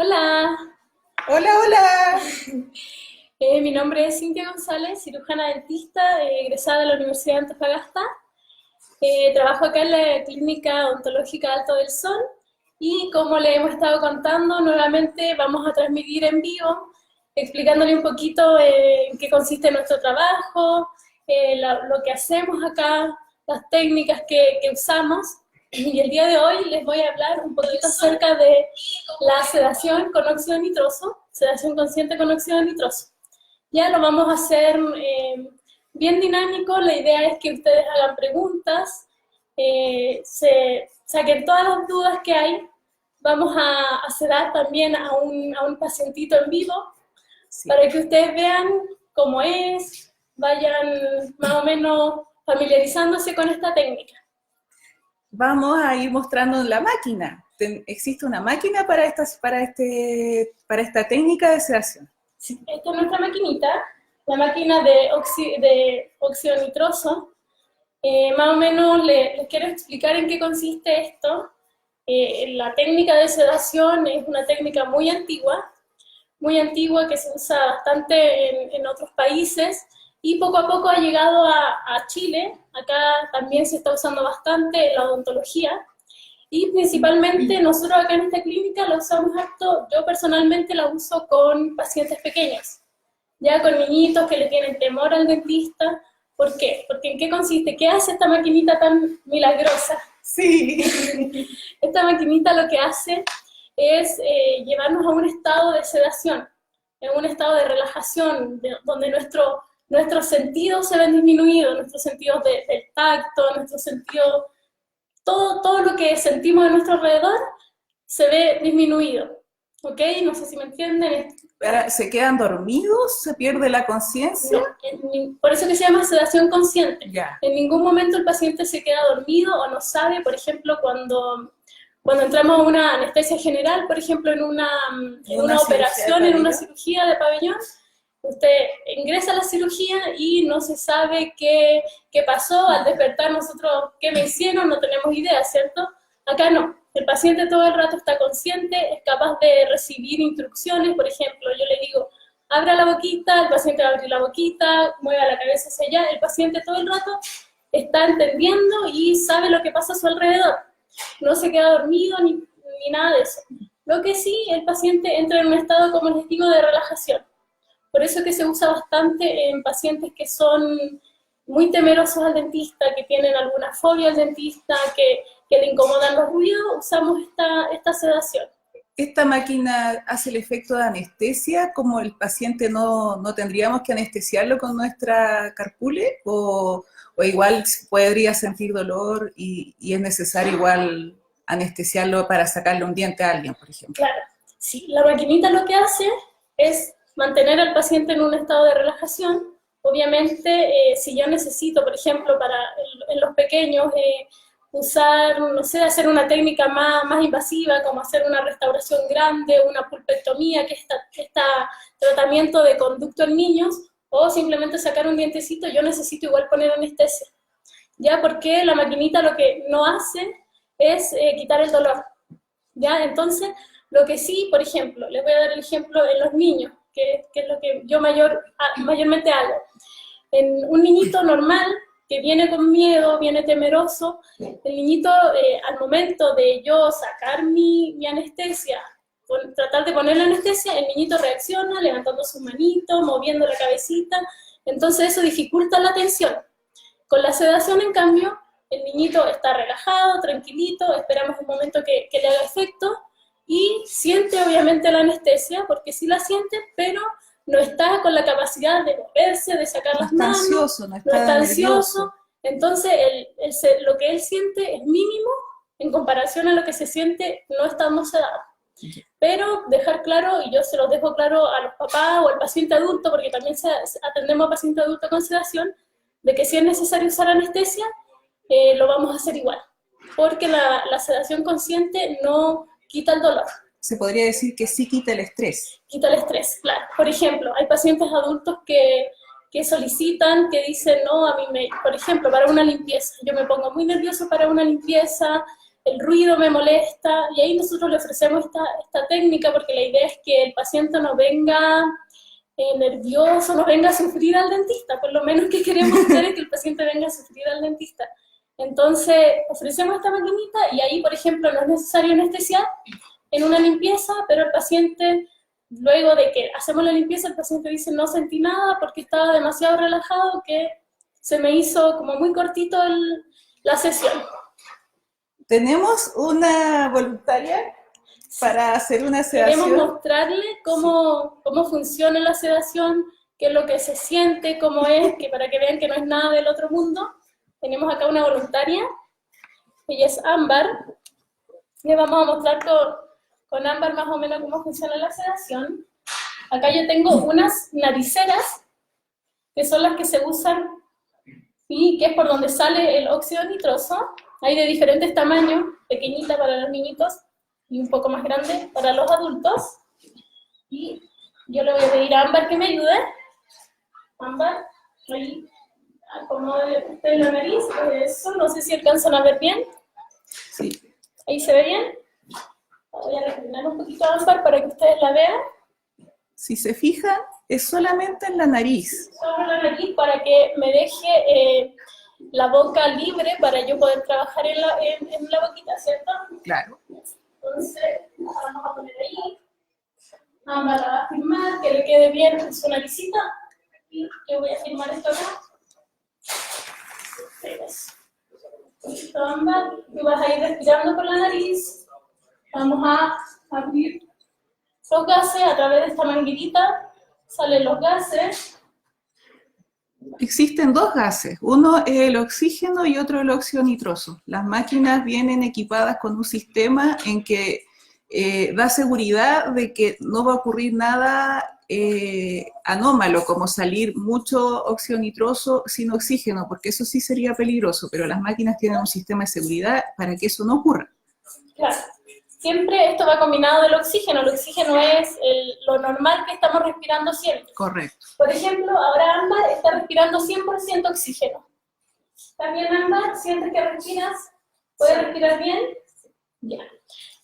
Hola, Hola, hola. mi nombre es Cintia González, cirujana dentista, egresada de la Universidad de Antofagasta. Trabajo acá en la Clínica Odontológica Alto del Sol y como le hemos estado contando, nuevamente vamos a transmitir en vivo, explicándole un poquito en qué consiste nuestro trabajo, lo que hacemos acá, las técnicas que usamos. Y el día de hoy les voy a hablar un poquito acerca de la sedación con óxido nitroso, sedación consciente con óxido nitroso. Ya lo vamos a hacer bien dinámico, la idea es que ustedes hagan preguntas, se saquen todas las dudas que hay. Vamos a sedar también a un pacientito en vivo Sí. para que ustedes vean cómo es, vayan más o menos familiarizándose con esta técnica. Vamos a ir mostrando la máquina. Existe una máquina para esta técnica de sedación. Sí, esta es nuestra maquinita, la máquina de óxido nitroso. Más o menos les quiero explicar en qué consiste esto. La técnica de sedación es una técnica muy antigua que se usa bastante en otros países y poco a poco ha llegado a Chile. Acá también se está usando bastante en la odontología y principalmente nosotros acá en esta clínica la usamos harto. Yo personalmente la uso con pacientes pequeños, ya con niñitos que le tienen temor al dentista. ¿Por qué? Porque ¿en qué consiste? ¿Qué hace esta maquinita tan milagrosa? Sí. Esta maquinita lo que hace es llevarnos a un estado de sedación, en un estado de relajación, donde nuestros sentidos se ven disminuidos, nuestros sentidos del tacto, nuestros sentidos, todo lo que sentimos a nuestro alrededor se ve disminuido. ¿Ok? No sé si me entienden. ¿Se quedan dormidos? ¿Se pierde la conciencia? No, por eso que se llama sedación consciente. Ya. En ningún momento el paciente se queda dormido o no sabe, por ejemplo, cuando entramos a una anestesia general, por ejemplo, en una operación, en una cirugía de pabellón, usted ingresa a la cirugía y no se sabe qué pasó. Al despertar nosotros, qué me hicieron, no tenemos idea, ¿cierto? Acá no. El paciente todo el rato está consciente, es capaz de recibir instrucciones. Por ejemplo, yo le digo, abra la boquita, el paciente va a abrir la boquita, mueva la cabeza hacia allá, el paciente todo el rato está entendiendo y sabe lo que pasa a su alrededor. No se queda dormido ni nada de eso. Lo que sí, el paciente entra en un estado, como les digo, de relajación. Por eso es que se usa bastante en pacientes que son muy temerosos al dentista, que tienen alguna fobia al dentista, que le incomodan los ruidos, usamos esta sedación. ¿Esta máquina hace el efecto de anestesia, como el paciente no tendríamos que anestesiarlo con nuestra carpule? ¿O igual podría sentir dolor y es necesario igual anestesiarlo para sacarle un diente a alguien, por ejemplo? Claro, sí, la maquinita lo que hace es mantener al paciente en un estado de relajación. Obviamente, si yo necesito, por ejemplo, en los pequeños, usar, no sé, hacer una técnica más invasiva, como hacer una restauración grande, una pulpectomía, que es este tratamiento de conducto en niños, o simplemente sacar un dientecito, yo necesito igual poner anestesia. ¿Ya? Porque la maquinita lo que no hace es quitar el dolor. ¿Ya? Entonces, lo que sí, por ejemplo, les voy a dar el ejemplo en los niños, que es lo que yo mayormente hago. En un niñito normal que viene con miedo, viene temeroso, el niñito al momento de yo sacar mi anestesia, tratar de ponerle anestesia, el niñito reacciona levantando sus manitos, moviendo la cabecita, entonces eso dificulta la atención. Con la sedación, en cambio, el niñito está relajado, tranquilito, esperamos un momento que le haga efecto y siente obviamente la anestesia, porque sí la siente, pero no está con la capacidad de moverse, de sacar las manos, Ansioso, no está ansioso. Entonces, lo que él siente es mínimo en comparación a lo que se siente no estando sedado. Pero dejar claro, y yo se los dejo claro a los papás o al paciente adulto, porque también atendemos a paciente adulto con sedación, de que si es necesario usar anestesia, lo vamos a hacer igual, porque la sedación consciente no quita el dolor. Se podría decir que sí quita el estrés. Quita el estrés, claro. Por ejemplo, hay pacientes adultos que solicitan, que dicen, no, por ejemplo, para una limpieza, yo me pongo muy nervioso para una limpieza, el ruido me molesta, y ahí nosotros le ofrecemos esta técnica porque la idea es que el paciente no venga nervioso, no venga a sufrir al dentista, por lo menos que queremos hacer es que el paciente venga a sufrir al dentista. Entonces ofrecemos esta maquinita y ahí, por ejemplo, no es necesario anestesiar en una limpieza, pero el paciente, luego de que hacemos la limpieza, el paciente dice no sentí nada porque estaba demasiado relajado, que se me hizo como muy cortito la sesión. Tenemos una voluntaria para hacer una sedación. Queremos mostrarle cómo funciona la sedación, qué es lo que se siente, cómo es, que para que vean que no es nada del otro mundo. Tenemos acá una voluntaria, ella es Ámbar, y vamos a mostrar con Ámbar más o menos cómo funciona la sedación. Acá yo tengo unas nariceras, que son las que se usan, y que es por donde sale el óxido nitroso. Hay de diferentes tamaños, pequeñita para los niñitos, y un poco más grande para los adultos. Y yo le voy a pedir a Ámbar que me ayude. Ámbar, ahí acomode usted la nariz, eso, no sé si alcanzan a ver bien. Sí. Ahí se ve bien. Voy a reclinar un poquito a Ámbar para que ustedes la vean. Si se fijan, es solamente en la nariz. Solo la nariz para que me deje la boca libre para yo poder trabajar en la boquita, ¿cierto? Claro. Entonces, vamos a poner ahí. Ámbar la va a firmar, que le quede bien su naricita. Y yo voy a firmar esto acá. Listo, Ámbar. Tú vas a ir respirando por la nariz. Vamos a abrir los gases a través de esta manguerita. Salen los gases. Existen dos gases, uno es el oxígeno y otro el óxido nitroso. Las máquinas vienen equipadas con un sistema en que da seguridad de que no va a ocurrir nada anómalo, como salir mucho óxido nitroso sin oxígeno, porque eso sí sería peligroso, pero las máquinas tienen un sistema de seguridad para que eso no ocurra. Claro. Siempre esto va combinado del oxígeno. El oxígeno es lo normal que estamos respirando siempre. Correcto. Por ejemplo, ahora Ámbar está respirando 100% oxígeno. ¿También, Ámbar? ¿Sientes que respiras? ¿Puedes respirar bien? Ya.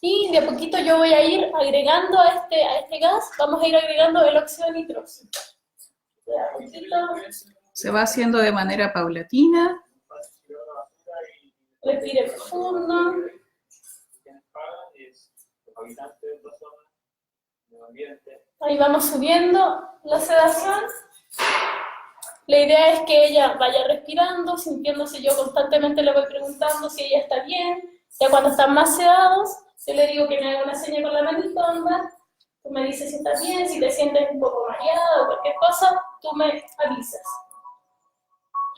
Y de a poquito yo voy a ir agregando a este gas, vamos a ir agregando el óxido nitroso. De a poquito. Se va haciendo de manera paulatina. Respire profundo. Ahí vamos subiendo la sedación. La idea es que ella vaya respirando, sintiéndose, yo constantemente le voy preguntando si ella está bien. Ya cuando están más sedados, yo le digo que me haga una señal con la manito, Ámbar. Tú me dices si estás bien, si te sientes un poco mareada o cualquier cosa, tú me avisas.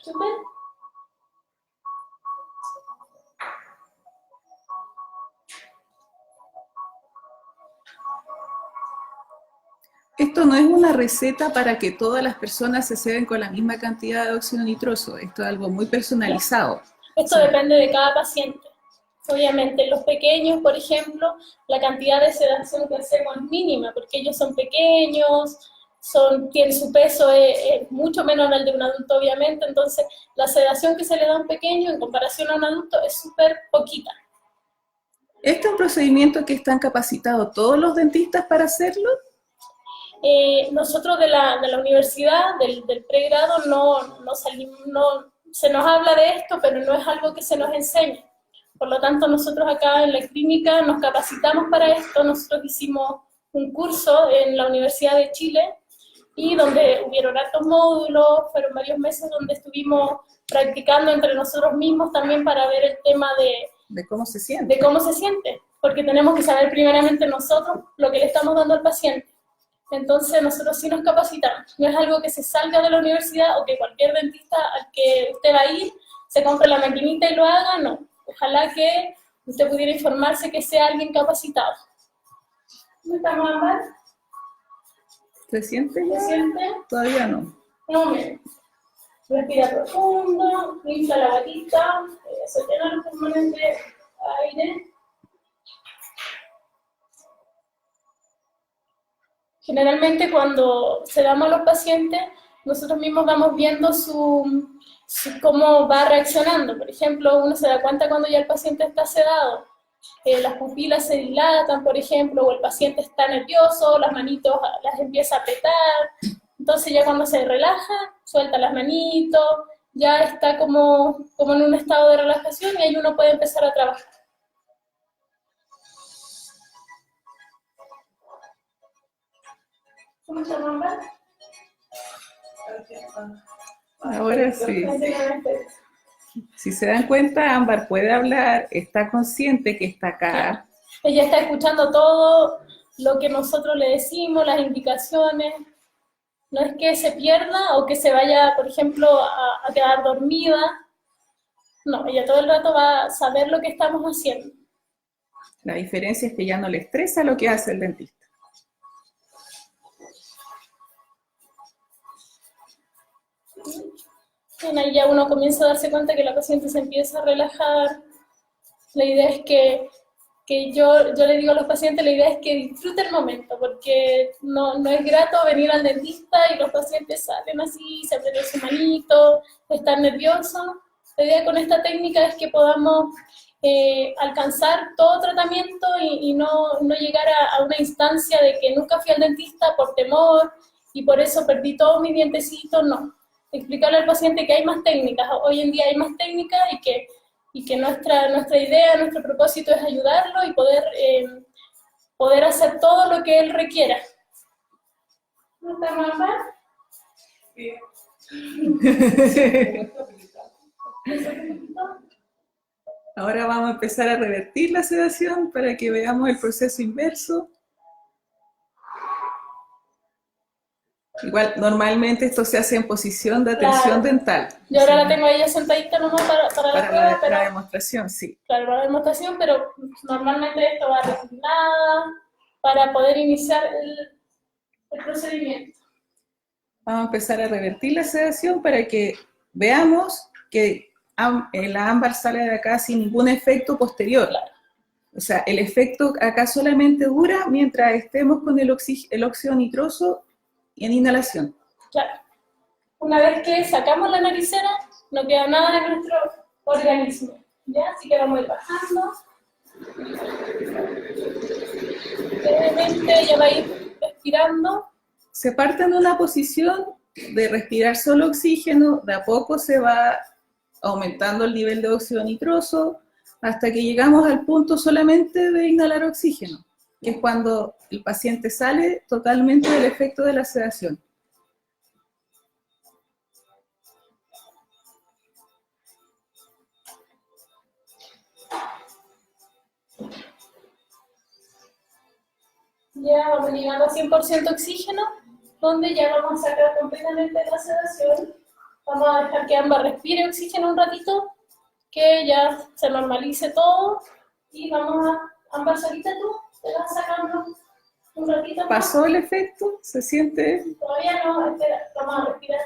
¿Súper? Esto no es una receta para que todas las personas se seden con la misma cantidad de óxido nitroso. Esto es algo muy personalizado. Esto depende de cada paciente. Obviamente, los pequeños, por ejemplo, la cantidad de sedación que hacemos es mínima, porque ellos son pequeños, tienen su peso es mucho menor al de un adulto, obviamente, entonces la sedación que se le da a un pequeño en comparación a un adulto es súper poquita. ¿Este es un procedimiento que están capacitados todos los dentistas para hacerlo? Nosotros de la universidad, del pregrado, no se nos habla de esto, pero no es algo que se nos enseñe. Por lo tanto, nosotros acá en la clínica nos capacitamos para esto. Nosotros hicimos un curso en la Universidad de Chile y donde hubieron hartos módulos, fueron varios meses donde estuvimos practicando entre nosotros mismos también para ver el tema de cómo se siente. De cómo se siente, porque tenemos que saber primeramente nosotros lo que le estamos dando al paciente. Entonces nosotros sí nos capacitamos. No es algo que se salga de la universidad o que cualquier dentista al que usted va a ir se compre la maquinita y lo haga, no. Ojalá que usted pudiera informarse que sea alguien capacitado. ¿Cómo estamos, Ámbar? ¿Se siente ya? ¿Se siente? Todavía no. No, mire. Respira profundo, infla la batita, se llena los pulmones de aire. Generalmente cuando sedamos a los pacientes, nosotros mismos vamos viendo cómo va reaccionando. Por ejemplo, uno se da cuenta cuando ya el paciente está sedado. las pupilas se dilatan, por ejemplo, o el paciente está nervioso, las manitos las empieza a apretar, entonces ya cuando se relaja, suelta las manitos, ya está como en un estado de relajación y ahí uno puede empezar a trabajar. ¿Cómo se llama? Ahora sí. Si se dan cuenta, Ámbar puede hablar, está consciente que está acá. Ella está escuchando todo lo que nosotros le decimos, las indicaciones. No es que se pierda o que se vaya, por ejemplo, a quedar dormida. No, ella todo el rato va a saber lo que estamos haciendo. La diferencia es que ya no le estresa lo que hace el dentista. Bien, ahí ya uno comienza a darse cuenta que la paciente se empieza a relajar. La idea es que yo le digo a los pacientes, la idea es que disfruten el momento, porque no es grato venir al dentista y los pacientes salen así, se apretan su manito, están nerviosos. La idea con esta técnica es que podamos alcanzar todo tratamiento y no llegar a una instancia de que nunca fui al dentista por temor y por eso perdí todos mis dientecitos, no. Explicarle al paciente que hay más técnicas, hoy en día hay más técnicas y que nuestra idea, nuestro propósito es ayudarlo y poder hacer todo lo que él requiera. ¿No está mal? Sí. Ahora vamos a empezar a revertir la sedación para que veamos el proceso inverso. Igual, normalmente esto se hace en posición de atención dental. Yo ahora la tengo ahí sentadita nomás para la prueba, pero la demostración, sí. Claro, para la demostración, pero normalmente esto va resignada para poder iniciar el procedimiento. Vamos a empezar a revertir la sedación para que veamos que la ámbar sale de acá sin ningún efecto posterior. Claro. O sea, el efecto acá solamente dura mientras estemos con el óxido nitroso en inhalación. Claro. Una vez que sacamos la naricera, no queda nada de nuestro organismo. ¿Ya? Así que vamos a ir bajando. Levemente ella va a ir respirando. Se parte en una posición de respirar solo oxígeno, de a poco se va aumentando el nivel de óxido nitroso hasta que llegamos al punto solamente de inhalar oxígeno, que es cuando el paciente sale totalmente del efecto de la sedación. Ya vamos llegando a 100% oxígeno, donde ya vamos a sacar completamente la sedación. Vamos a dejar que Ámbar respire oxígeno un ratito, que ya se normalice todo, y vamos a, Ámbar, solita tú, te vas sacando un ratito. ¿Pasó el efecto? ¿Se siente? Todavía no, espera, vamos a respirar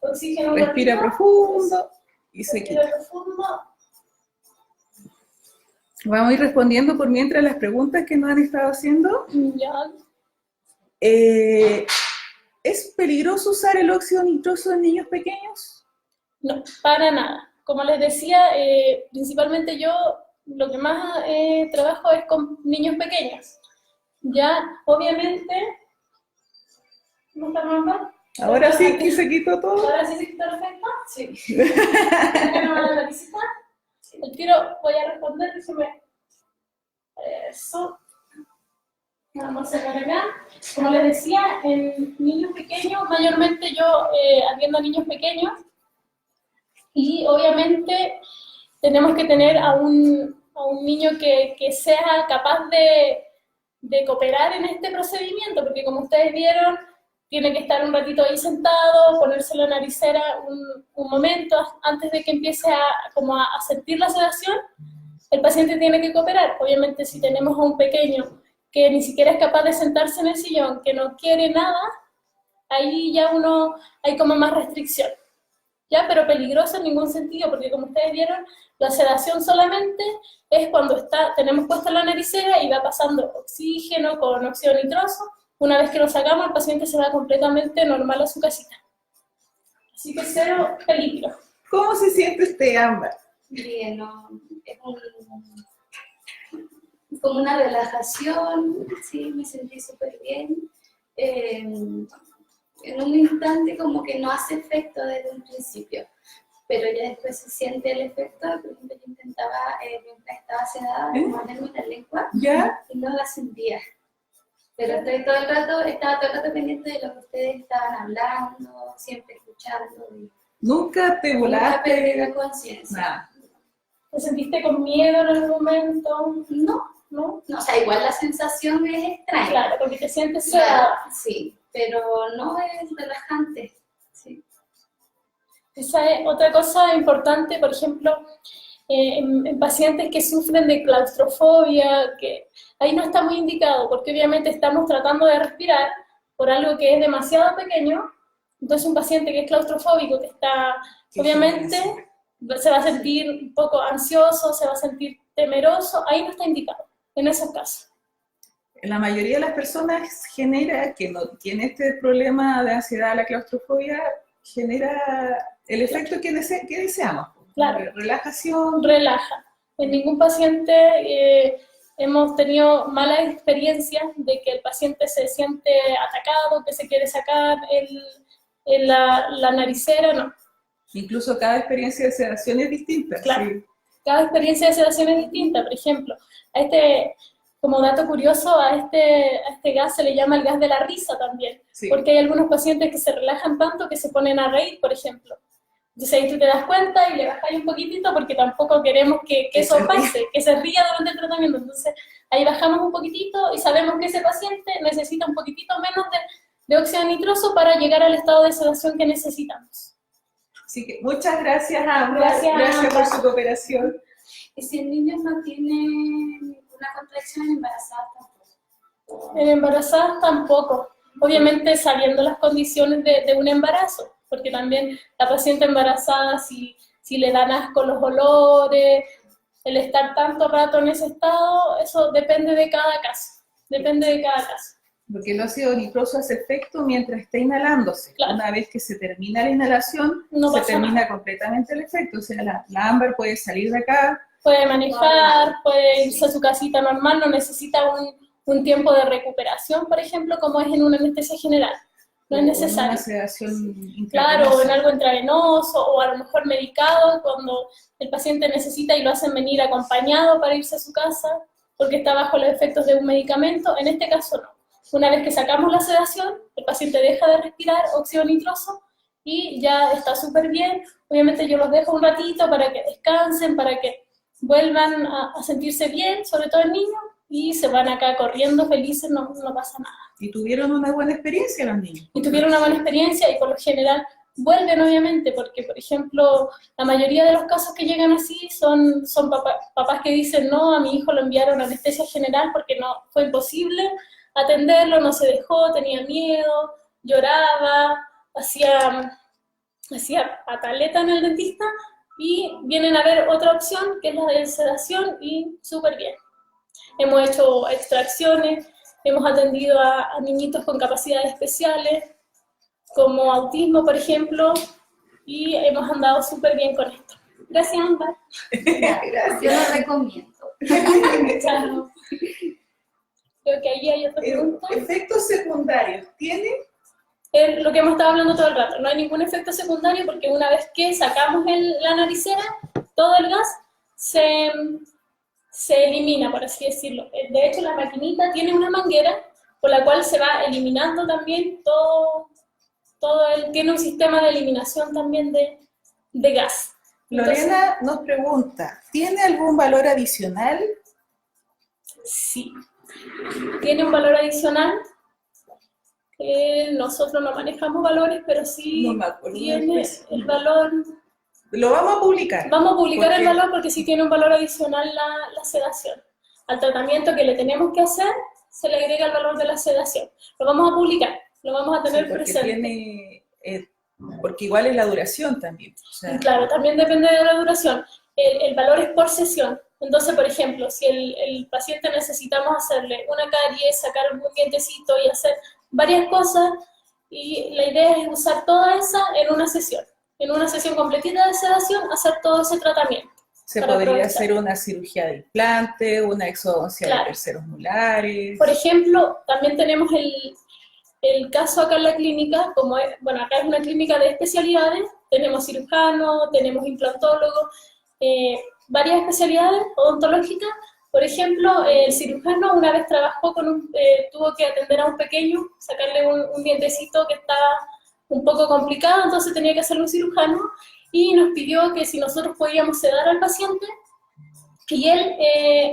oxígeno un Respira ratito. profundo y se quita. Respira profundo. Vamos a ir respondiendo por mientras las preguntas que nos han estado haciendo. Ya. ¿Es peligroso usar el óxido nitroso en niños pequeños? No, para nada. Como les decía, principalmente yo lo que más trabajo es con niños pequeños. Ya, obviamente, ¿no está mal? Ahora sí que se quitó todo. ¿Ahora sí se quitó el efecto? Sí. ¿La visita? El tiro voy a responder, déjeme. Eso. Vamos a sacar acá. Como les decía, en niños pequeños, mayormente yo atiendo a niños pequeños y obviamente tenemos que tener a un niño que sea capaz de cooperar en este procedimiento, porque como ustedes vieron, tiene que estar un ratito ahí sentado, ponerse la naricera un momento antes de que empiece a sentir la sedación. El paciente tiene que cooperar. Obviamente, si tenemos a un pequeño que ni siquiera es capaz de sentarse en el sillón, que no quiere nada, ahí ya hay como más restricción. ¿Ya? Pero peligroso en ningún sentido, porque como ustedes vieron, la sedación solamente es cuando tenemos puesta la naricera y va pasando oxígeno con óxido nitroso. Una vez que lo sacamos, el paciente se va completamente normal a su casita. Así que cero peligro. ¿Cómo se siente usted, Ámbar? Bien, no, como una relajación, sí, me sentí súper bien. En un instante como que no hace efecto desde un principio, pero ya después se siente el efecto. Por ejemplo, yo intentaba, mientras estaba sedada, morderme la lengua y no la sentía. Pero estaba todo el rato pendiente de lo que ustedes estaban hablando, siempre escuchando. ¿Nunca te volaste? Nunca perdí la conciencia. Nada. ¿Te sentiste con miedo en algún momento? No, o sea, igual la sensación es extraña. Claro, porque te sientes sedada. Sí, pero no es relajante. Sí. Esa es otra cosa importante, por ejemplo, en pacientes que sufren de claustrofobia, que ahí no está muy indicado, porque obviamente estamos tratando de respirar por algo que es demasiado pequeño. Entonces un paciente que es claustrofóbico, que está, obviamente, se va a sentir un poco ansioso, se va a sentir temeroso, ahí no está indicado, en esos casos. La mayoría de las personas genera, que no tiene este problema de ansiedad, la claustrofobia, genera el efecto que deseamos. Claro. Relajación. Relaja. En ningún paciente hemos tenido malas experiencias de que el paciente se siente atacado, que se quiere sacar la naricera, no. Incluso cada experiencia de sedación es distinta. Claro. Sí. Cada experiencia de sedación es distinta. Por ejemplo, como dato curioso, a este gas se le llama el gas de la risa también, sí. Porque hay algunos pacientes que se relajan tanto que se ponen a reír, por ejemplo. Entonces ahí tú te das cuenta y le bajas un poquitito porque tampoco queremos que eso pase, que se ría durante el tratamiento. Entonces ahí bajamos un poquitito y sabemos que ese paciente necesita un poquitito menos de óxido nitroso para llegar al estado de sedación que necesitamos. Así que muchas gracias, Ámbar. Gracias por su cooperación. Y si el niño no tiene ninguna contracción, embarazada tampoco. En embarazadas tampoco. Obviamente sabiendo las condiciones de un embarazo, porque también la paciente embarazada, si le dan asco los olores, el estar tanto rato en ese estado, eso depende de cada caso. Porque el óxido nitroso hace efecto mientras está inhalándose. Claro. Una vez que se termina la inhalación, se termina completamente el efecto. O sea, la Ámbar puede salir de acá. Puede manejar, puede irse a su casita normal, no necesita un tiempo de recuperación, por ejemplo, como es en una anestesia general. No es necesario. Una sedación intravenosa. Claro, o en algo intravenoso, o a lo mejor medicado, cuando el paciente necesita y lo hacen venir acompañado para irse a su casa, porque está bajo los efectos de un medicamento. En este caso no. Una vez que sacamos la sedación, el paciente deja de respirar óxido nitroso y ya está súper bien. Obviamente yo los dejo un ratito para que descansen, para que vuelvan a sentirse bien, sobre todo el niño, y se van acá corriendo felices, no pasa nada. Y tuvieron una buena experiencia los niños. Y tuvieron una buena experiencia y por lo general vuelven obviamente, porque por ejemplo, la mayoría de los casos que llegan así son papás que dicen, no, a mi hijo lo enviaron a anestesia general porque no fue imposible atenderlo, no se dejó, tenía miedo, lloraba, hacía pataleta en el dentista, y vienen a ver otra opción que es la de sedación y súper bien. Hemos hecho extracciones, hemos atendido a niñitos con capacidades especiales, como autismo, por ejemplo, y hemos andado súper bien con esto. Gracias, Ámbar. Gracias. Yo lo recomiendo. Chao. Creo que ahí hay otra pregunta. ¿Efectos secundarios tiene? Lo que hemos estado hablando todo el rato. No hay ningún efecto secundario porque una vez que sacamos la naricera, todo el gas se elimina, por así decirlo. De hecho, la maquinita tiene una manguera por la cual se va eliminando también tiene un sistema de eliminación también de gas. Lorena nos pregunta, ¿tiene algún valor adicional? Sí. Tiene un valor adicional. Nosotros no manejamos valores, pero sí tiene el valor. Lo vamos a publicar. Vamos a publicar el valor porque sí tiene un valor adicional la sedación. Al tratamiento que le tenemos que hacer, se le agrega el valor de la sedación. Lo vamos a publicar, lo vamos a tener presente. Porque igual es la duración también. O sea, claro, también depende de la duración. El valor es por sesión. Entonces, por ejemplo, si el paciente necesitamos hacerle una caries, sacar algún dientecito y hacer varias cosas, y la idea es usar toda esa en una sesión completita de sedación, hacer todo ese tratamiento. Se para podría aprovechar. hacer una cirugía de implante, una exodoncia de Claro. terceros molares. Por ejemplo, también tenemos el caso acá en la clínica, como es, bueno, acá es una clínica de especialidades, tenemos cirujano, tenemos implantólogo, varias especialidades odontológicas. Por ejemplo, el cirujano una vez trabajó tuvo que atender a un pequeño, sacarle un dientecito que estaba un poco complicado, entonces tenía que hacerlo un cirujano, y nos pidió que si nosotros podíamos sedar al paciente y él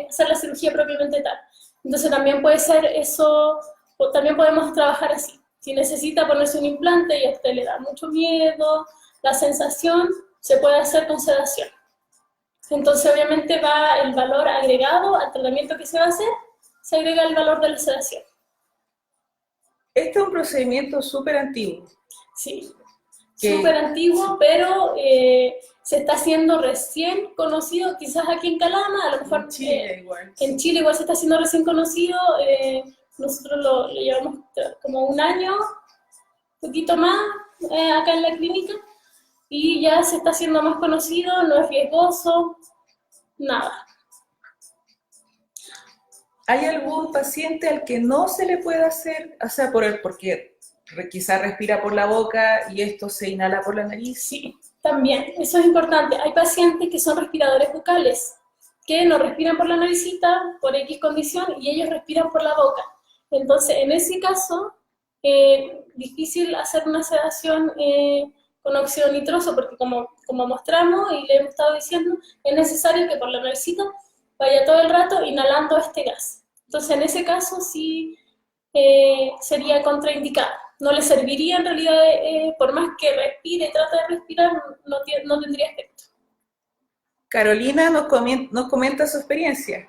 hacer la cirugía propiamente tal. Entonces también puede ser eso, o también podemos trabajar así. Si necesita ponerse un implante y a usted le da mucho miedo, la sensación se puede hacer con sedación. Entonces obviamente va el valor agregado al tratamiento que se va a hacer, se agrega el valor de la sedación. Este es un procedimiento súper antiguo. Sí, súper antiguo, pero se está haciendo recién conocido, quizás aquí en Calama, a lo mejor En Chile igual. en Chile igual se está haciendo recién conocido, nosotros lo llevamos como un año, un poquito más, acá en la clínica, y ya se está haciendo más conocido, no es riesgoso, nada. ¿Hay algún paciente al que no se le puede hacer, o sea, porque quizás respira por la boca y esto se inhala por la nariz? Sí, también, eso es importante. Hay pacientes que son respiradores bucales, que no respiran por la naricita, por X condición, y ellos respiran por la boca. Entonces, en ese caso, difícil hacer una sedación con óxido nitroso, porque como mostramos y le hemos estado diciendo, es necesario que por la naricita vaya todo el rato inhalando este gas. Entonces, en ese caso sí sería contraindicado. No le serviría en realidad, por más que respire y trate de respirar, no tendría efecto. Carolina nos comenta su experiencia.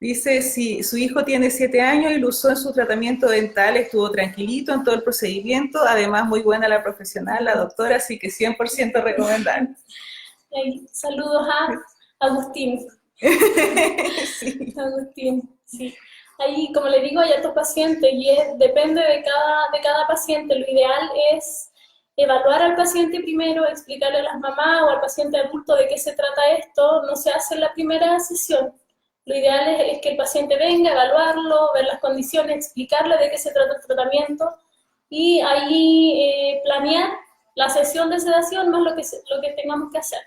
Dice, si su hijo tiene 7 años y lo usó en su tratamiento dental, estuvo tranquilito en todo el procedimiento, además muy buena la profesional, la doctora, así que 100% recomendable. Saludos a Agustín. Sí. Agustín, sí. Ahí, como le digo, hay otros pacientes y depende de cada paciente. Lo ideal es evaluar al paciente primero, explicarle a las mamás o al paciente adulto de qué se trata esto. No se hace en la primera sesión. Lo ideal es que el paciente venga, evaluarlo, ver las condiciones, explicarle de qué se trata el tratamiento y ahí planear la sesión de sedación más lo que tengamos que hacer.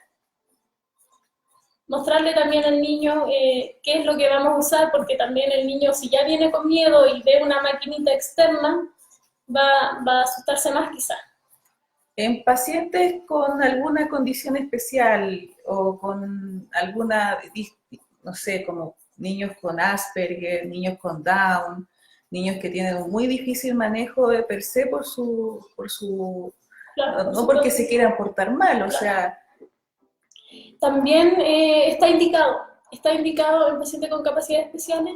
Mostrarle también al niño qué es lo que vamos a usar, porque también el niño, si ya viene con miedo y ve una maquinita externa, va a asustarse más quizás. En pacientes con alguna condición especial o con alguna, no sé, como niños con Asperger, niños con Down, niños que tienen un muy difícil manejo de per se Claro, no porque se quieran portar mal, claro. O sea... También está indicado en pacientes con capacidades especiales.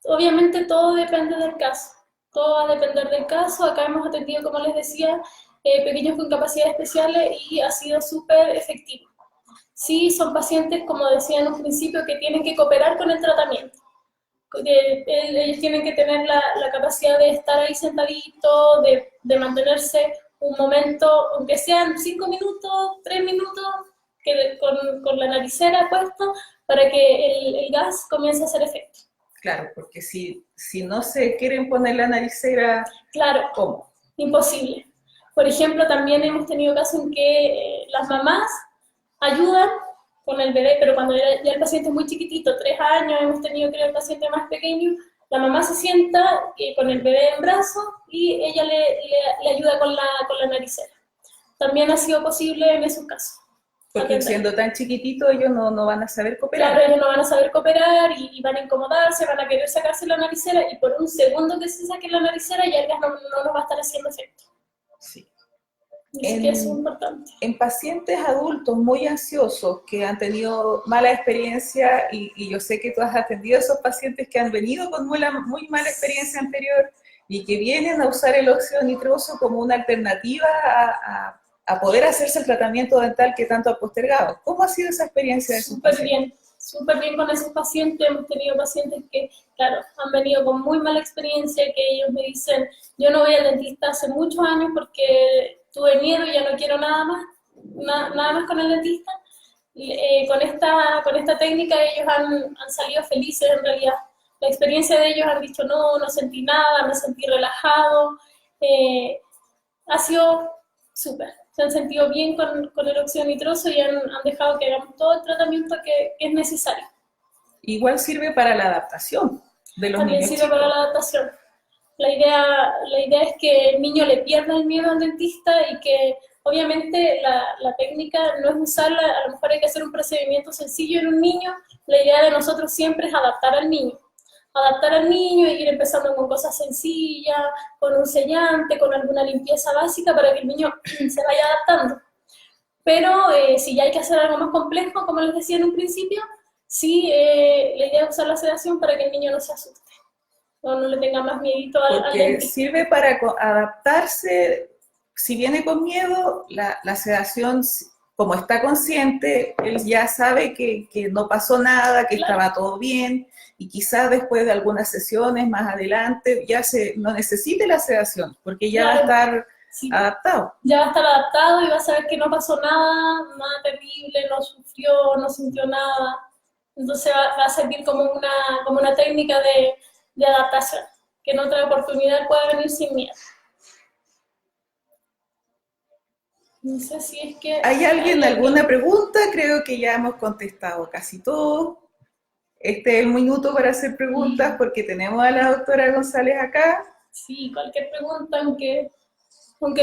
Obviamente todo depende del caso, todo va a depender del caso. Acá hemos atendido, como les decía, pequeños con capacidades especiales y ha sido súper efectivo. Sí, son pacientes, como decía en un principio, que tienen que cooperar con el tratamiento. Ellos tienen que tener la capacidad de estar ahí sentadito, de mantenerse un momento, aunque sean 5 minutos, 3 minutos, con la naricera puesta, para que el gas comience a hacer efecto. Claro, porque si no se quieren poner la naricera, claro, ¿cómo? Imposible. Por ejemplo, también hemos tenido casos en que las mamás ayudan con el bebé, pero cuando ya el paciente es muy chiquitito, 3 años, hemos tenido que el paciente más pequeño, la mamá se sienta con el bebé en brazos y ella le ayuda con la naricera. También ha sido posible en esos casos. Porque siendo tan chiquititos ellos no van a saber cooperar. Claro, ellos no van a saber cooperar y van a incomodarse, van a querer sacarse la naricera y por un segundo que se saquen la naricera ya el gas no nos va a estar haciendo efecto. Sí. Así que eso es importante. En pacientes adultos muy ansiosos que han tenido mala experiencia, y yo sé que tú has atendido a esos pacientes que han venido con muy mala experiencia anterior y que vienen a usar el óxido nitroso como una alternativa a poder hacerse el tratamiento dental que tanto ha postergado. ¿Cómo ha sido esa experiencia de esos pacientes? Súper bien con esos pacientes. Hemos tenido pacientes que, claro, han venido con muy mala experiencia, que ellos me dicen, yo no voy al dentista hace muchos años porque tuve miedo y ya no quiero nada más con el dentista. con esta técnica ellos han salido felices en realidad. La experiencia de ellos han dicho, no sentí nada, me sentí relajado, ha sido súper. Se han sentido bien con el óxido nitroso y han dejado que hagamos todo el tratamiento que es necesario. Igual sirve para la adaptación de los También niños sirve chicos. para la adaptación. La idea es que el niño le pierda el miedo al dentista y que obviamente la técnica no es usarla, a lo mejor hay que hacer un procedimiento sencillo en un niño, la idea de nosotros siempre es adaptar al niño y ir empezando con cosas sencillas, con un sellante, con alguna limpieza básica para que el niño se vaya adaptando. Pero si ya hay que hacer algo más complejo, como les decía en un principio, sí, la idea es usar la sedación para que el niño no se asuste. No le tenga más miedito al Porque dentista. sirve para adaptarse, si viene con miedo, la sedación, como está consciente, él ya sabe que no pasó nada, que Claro. estaba todo bien, y quizás después de algunas sesiones más adelante ya no necesite la sedación, porque ya Claro. va a estar Sí. adaptado. Ya va a estar adaptado y va a saber que no pasó nada terrible, no sufrió, no sintió nada. Entonces va a servir como una técnica de adaptación, que en otra oportunidad pueda venir sin miedo. No sé si es que... ¿Hay alguna pregunta? Creo que ya hemos contestado casi todo. Este es el minuto para hacer preguntas porque tenemos a la doctora González acá. Sí, cualquier pregunta, aunque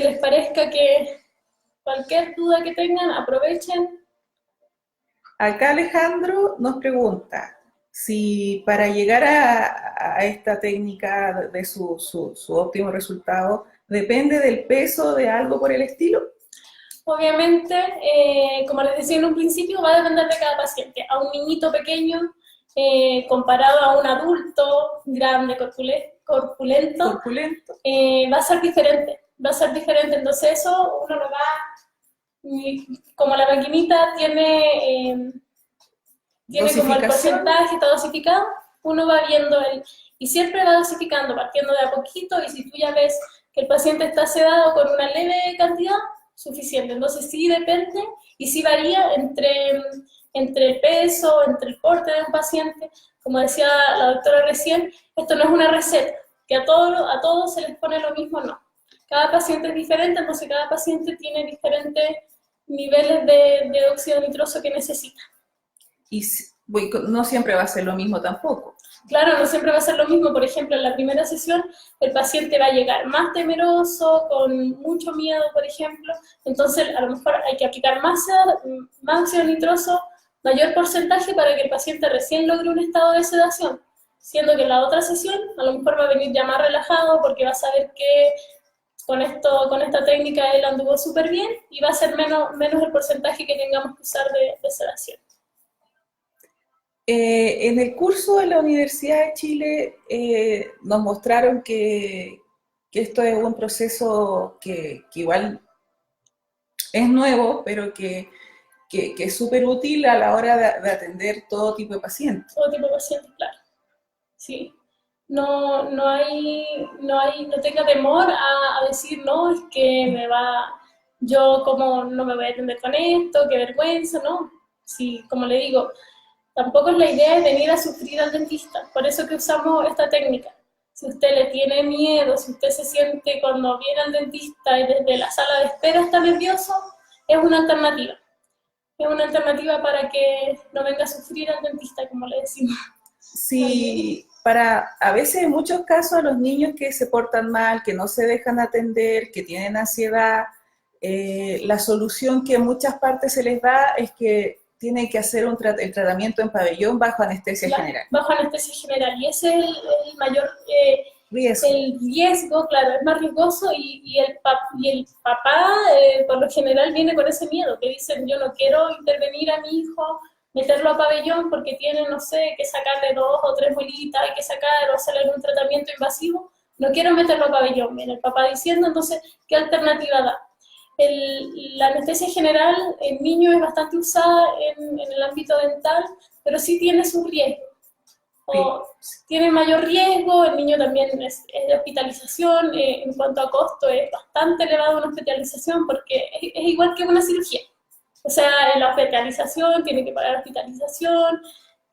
les parezca que cualquier duda que tengan, aprovechen. Acá Alejandro nos pregunta si para llegar a esta técnica de su óptimo resultado, ¿depende del peso de algo por el estilo? Obviamente, como les decía en un principio, va a depender de cada paciente. A un niñito pequeño, comparado a un adulto grande, corpulento, va a ser diferente. Entonces eso uno lo va, como la maquinita tiene como el porcentaje, está dosificado, uno va viendo y siempre va dosificando, partiendo de a poquito, y si tú ya ves que el paciente está sedado con una leve cantidad, suficiente. Entonces sí depende y sí varía entre el peso, entre el porte de un paciente. Como decía la doctora recién, esto no es una receta, que a todos se les pone lo mismo, no. Cada paciente es diferente, entonces cada paciente tiene diferentes niveles de óxido nitroso que necesita. Y no siempre va a ser lo mismo tampoco. Claro, no siempre va a ser lo mismo. Por ejemplo, en la primera sesión el paciente va a llegar más temeroso, con mucho miedo, por ejemplo. Entonces, a lo mejor hay que aplicar más óxido nitroso, mayor porcentaje para que el paciente recién logre un estado de sedación. Siendo que en la otra sesión a lo mejor va a venir ya más relajado porque va a saber que con esta técnica él anduvo súper bien y va a ser menos el porcentaje que tengamos que usar de sedación. En el curso de la Universidad de Chile nos mostraron que esto es un proceso que igual es nuevo, pero que es súper útil a la hora de atender todo tipo de pacientes. Todo tipo de pacientes, claro. Sí. No tenga temor a decir, no, es que yo como no me voy a atender con esto, qué vergüenza, ¿no? Sí, como le digo, tampoco es la idea de venir a sufrir al dentista, por eso que usamos esta técnica. Si usted le tiene miedo, si usted se siente cuando viene al dentista y desde la sala de espera está nervioso, es una alternativa. Es una alternativa para que no venga a sufrir al dentista, como le decimos. Sí, a veces en muchos casos a los niños que se portan mal, que no se dejan atender, que tienen ansiedad, la solución que en muchas partes se les da es que tienen que hacer el tratamiento en pabellón bajo anestesia general. Bajo anestesia general, y ese es el mayor riesgo. El riesgo, claro, es más riesgoso y el papá por lo general viene con ese miedo, que dicen yo no quiero intervenir a mi hijo, meterlo a pabellón porque tiene, no sé, que sacarle 2 o 3 muelitas, hay que sacar o hacerle un tratamiento invasivo, no quiero meterlo a pabellón, viene el papá diciendo, entonces, ¿qué alternativa da? La anestesia general en niños es bastante usada en el ámbito dental, pero sí tiene su riesgo. O tiene mayor riesgo, el niño también es de hospitalización, en cuanto a costo es bastante elevado una hospitalización porque es igual que una cirugía. O sea, la hospitalización, tiene que pagar hospitalización,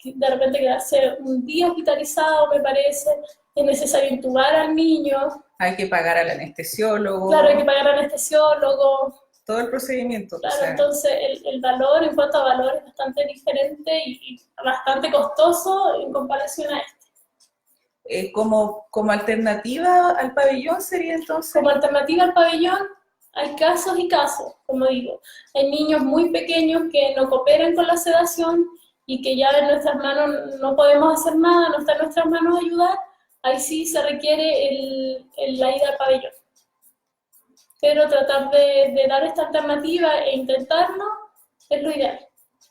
de repente quedarse un día hospitalizado, me parece, es necesario intubar al niño. Hay que pagar al anestesiólogo. Claro, hay que pagar al anestesiólogo. Todo el procedimiento. Claro, o sea, entonces el valor, en cuanto a valor, es bastante diferente y bastante costoso en comparación a este. Como alternativa al pabellón sería entonces... Como alternativa al pabellón, hay casos y casos, como digo. Hay niños muy pequeños que no cooperan con la sedación y que ya en nuestras manos no podemos hacer nada, no está en nuestras manos ayudar, ahí sí se requiere la ida al pabellón. Pero tratar de dar esta alternativa e intentarlo es lo ideal.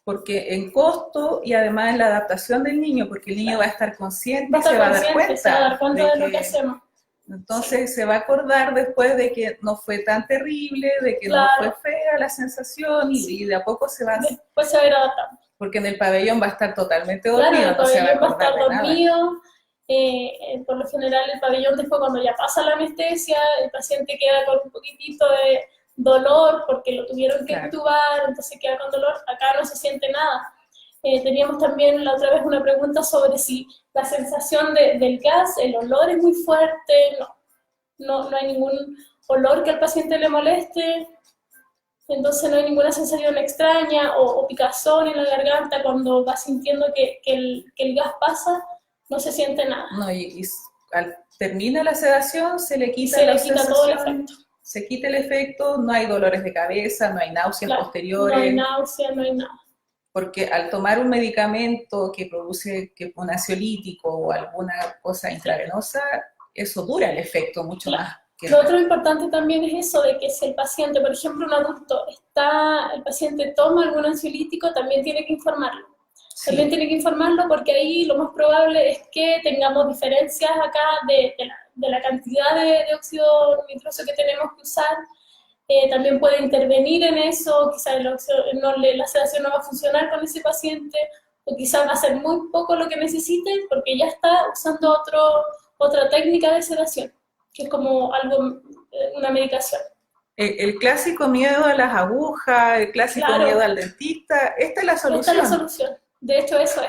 Porque en costo y además en la adaptación del niño, porque el niño va a estar consciente, se va a dar cuenta de lo que hacemos. Entonces se va a acordar después de que no fue tan terrible, de que no fue fea la sensación y de a poco se va... Después se va a ir adaptando. Porque en el pabellón va a estar totalmente dormido. Claro, el pabellón va a estar dormido. Nada. Por lo general el pabellón después cuando ya pasa la anestesia, el paciente queda con un poquitito de dolor porque lo tuvieron que intubar, entonces queda con dolor, acá no se siente nada. Teníamos también la otra vez una pregunta sobre si la sensación del gas, el olor es muy fuerte, no hay ningún olor que al paciente le moleste, entonces no hay ninguna sensación extraña o picazón en la garganta cuando va sintiendo que el gas pasa, no se siente nada. No, y al termina la sedación, se le quita todo el efecto. Se quita el efecto, no hay dolores de cabeza, no hay náuseas posteriores. No hay náusea, no hay nada. Porque al tomar un medicamento que produce un ansiolítico o alguna cosa intravenosa, eso dura el efecto mucho más. Lo otro importante también es eso de que si el paciente, por ejemplo, un adulto, el paciente toma algún ansiolítico, también tiene que informarlo. Sí. También tiene que informarlo porque ahí lo más probable es que tengamos diferencias acá de la cantidad de óxido nitroso que tenemos que usar. También puede intervenir en eso, quizás la sedación no va a funcionar con ese paciente, o quizás va a ser muy poco lo que necesite porque ya está usando otra técnica de sedación, que es como una medicación. El clásico miedo a las agujas, el clásico miedo al dentista, esta es la solución. Esta es la solución. De hecho, eso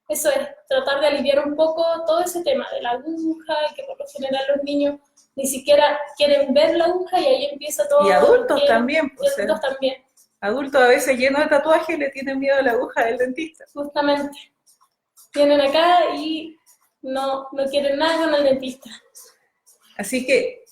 es, tratar de aliviar un poco todo ese tema de la aguja, que por lo general los niños ni siquiera quieren ver la aguja y ahí empieza todo. Y adultos también. Pues, y adultos también. Adultos a veces llenos de tatuajes le tienen miedo a la aguja del dentista. Justamente. Vienen acá y no quieren nada con el dentista. Así que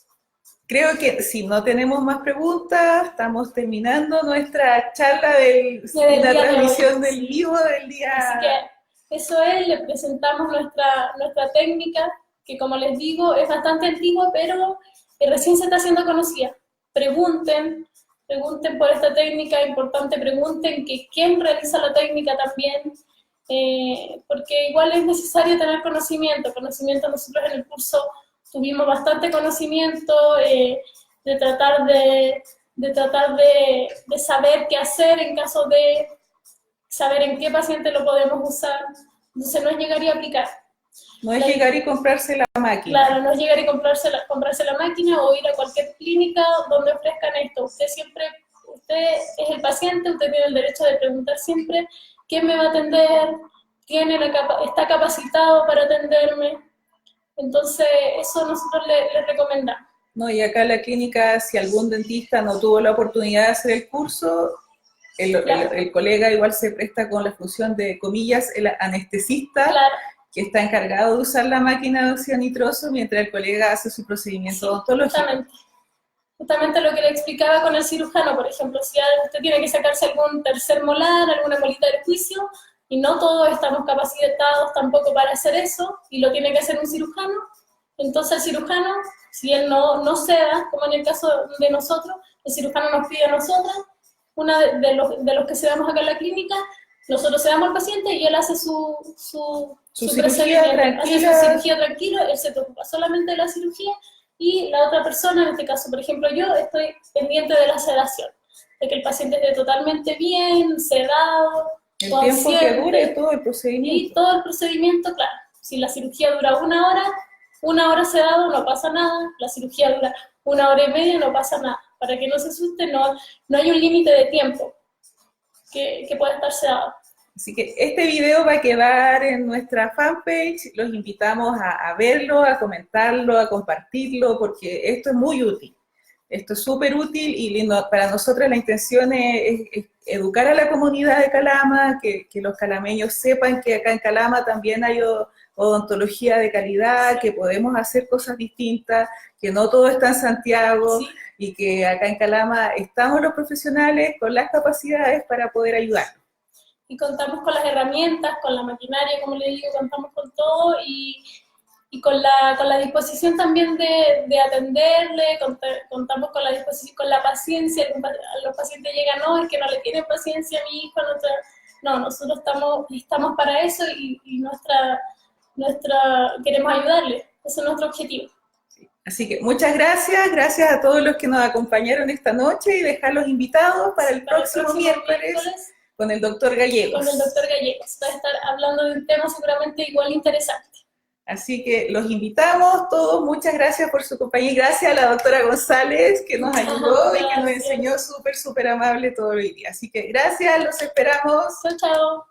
creo que si no tenemos más preguntas, estamos terminando nuestra charla de la transmisión del vivo del día. Así que eso es, le presentamos nuestra técnica, que como les digo, es bastante antigua, pero recién se está haciendo conocida. Pregunten por esta técnica, importante, pregunten quién realiza la técnica también, porque igual es necesario tener conocimiento. Nosotros en el curso tuvimos bastante conocimiento de tratar de saber qué hacer en caso de saber en qué paciente lo podemos usar. Entonces no es llegar y aplicar. No es llegar y comprarse la máquina. Claro, no es llegar y comprarse la máquina o ir a cualquier clínica donde ofrezcan esto. Usted es el paciente, usted tiene el derecho de preguntar siempre quién me va a atender, quién está capacitado para atenderme. Entonces, eso nosotros les recomendamos. No, y acá en la clínica, si algún dentista no tuvo la oportunidad de hacer el curso, el colega igual se presta con la función de, comillas, el anestesista, que está encargado de usar la máquina de óxido nitroso mientras el colega hace su procedimiento odontológico. Justamente lo que le explicaba con el cirujano, por ejemplo, si usted tiene que sacarse algún tercer molar, alguna molita del juicio, y no todos estamos capacitados tampoco para hacer eso, y lo tiene que hacer un cirujano, entonces el cirujano, si él no ceda, como en el caso de nosotros, el cirujano nos pide a nosotros, una de los que sedamos acá en la clínica, nosotros sedamos al paciente y él hace su cirugía tranquila. Hace su cirugía tranquilo, él se preocupa solamente de la cirugía, y la otra persona, en este caso, por ejemplo, yo estoy pendiente de la sedación, de que el paciente esté totalmente bien, sedado, el tiempo que dure todo el procedimiento. Y todo el procedimiento, claro. Si la cirugía dura 1 hora sedado, no pasa nada. La cirugía dura 1 hora y media, no pasa nada. Para que no se asuste, no hay un límite de tiempo. que pueda estar sedado. Así que este video va a quedar en nuestra fanpage, los invitamos a verlo, a comentarlo, a compartirlo, porque esto es muy útil. Esto es súper útil y para nosotros la intención es educar a la comunidad de Calama, que los calameños sepan que acá en Calama también hay odontología de calidad, que podemos hacer cosas distintas, que no todo está en Santiago, sí, y que acá en Calama estamos los profesionales con las capacidades para poder ayudar. Y contamos con las herramientas, con la maquinaria, como le digo, contamos con todo y con la disposición también de atenderle, contamos con la disposición, con la paciencia. Los pacientes llegan, no, es que no le tienen paciencia a mi hijo, no, nosotros estamos para eso y queremos ayudarle, ese es nuestro objetivo. Así que muchas gracias a todos los que nos acompañaron esta noche y dejarlos invitados para el próximo miércoles con el doctor Gallegos. Con el doctor Gallegos, va a estar hablando de un tema seguramente igual interesante. Así que los invitamos todos, muchas gracias por su compañía y gracias a la doctora González que nos ayudó y que nos enseñó súper amable todo el día. Así que gracias, los esperamos. Chao.